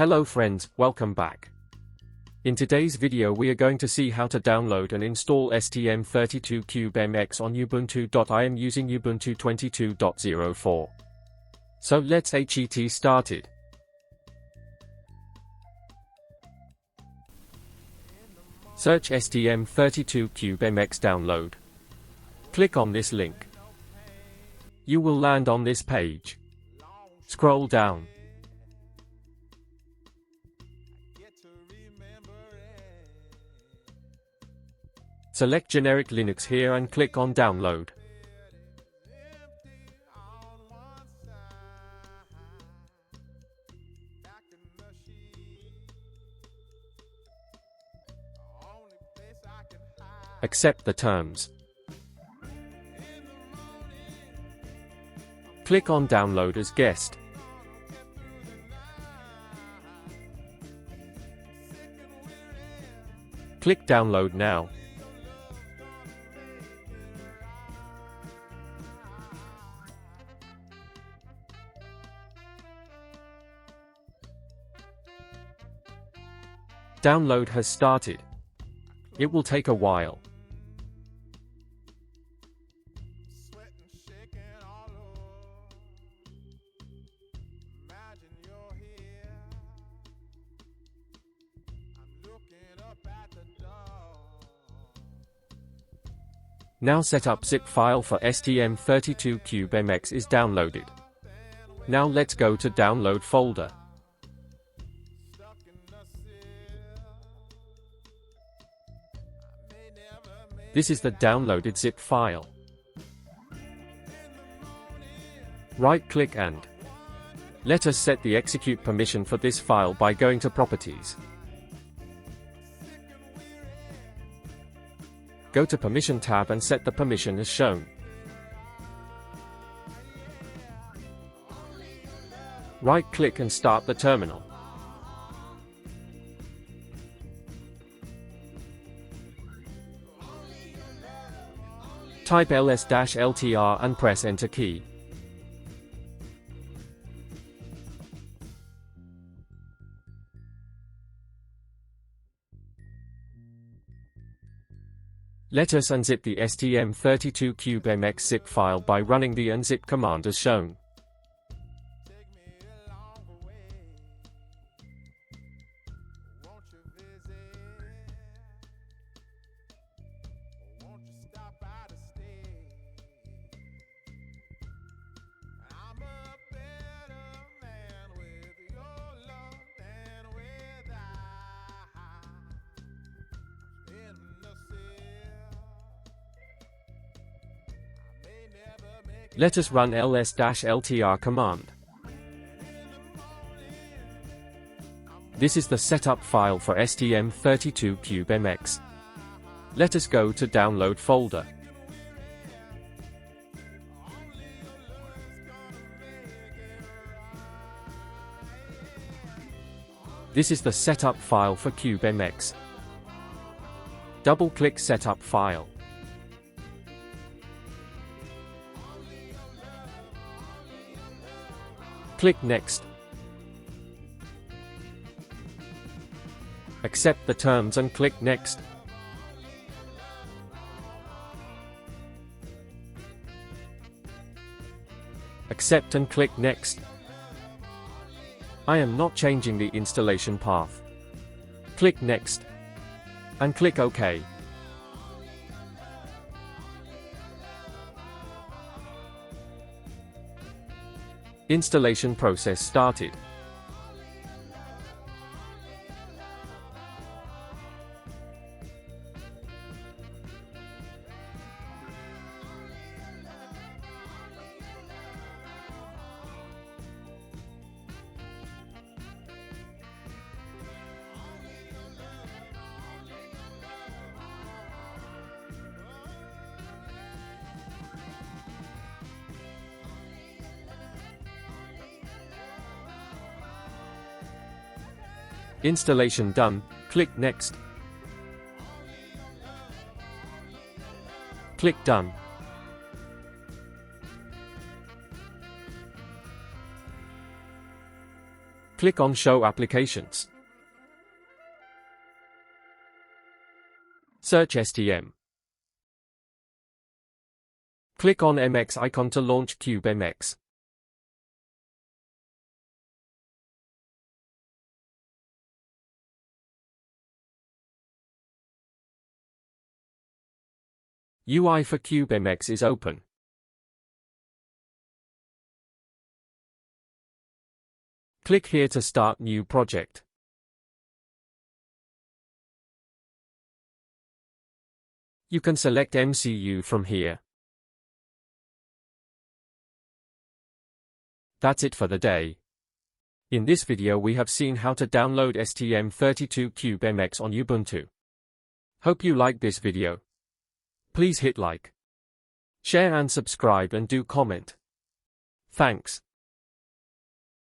Hello friends, welcome back. In today's video we are going to see how to download and install STM32 CubeMX on Ubuntu. I am using Ubuntu 22.04. So let's get started. Search STM32 CubeMX download. Click on this link. You will land on this page. Scroll down. Select generic Linux here and click on download. Accept the terms. Click on download as guest. Click download now. Download has started. It will take a while. Now setup zip file for STM32 CubeMX is downloaded. Now let's go to download folder. This is the downloaded zip file. Right-click and let us set the execute permission for this file by going to Properties. Go to Permission tab and set the permission as shown. Right-click and start the terminal. Type ls-ltr and press Enter key. Let us unzip the STM32 CubeMX zip file by running the unzip command as shown. Let us run ls-ltr command. This is the setup file for STM32 CubeMX. Let us go to download folder. This is the setup file for CubeMX. Double-click setup file. Click Next. Accept the terms and click Next. Accept and click Next. I am not changing the installation path. Click Next. And click OK. Installation process started. Installation done, click Next. Click Done. Click on Show Applications. Search STM. Click on MX icon to launch CubeMX. UI for CubeMX is open. Click here to start new project. You can select MCU from here. That's it for the day. In this video we have seen how to download STM32 CubeMX on Ubuntu. Hope you liked this video. Please hit like, share and subscribe and do comment. Thanks.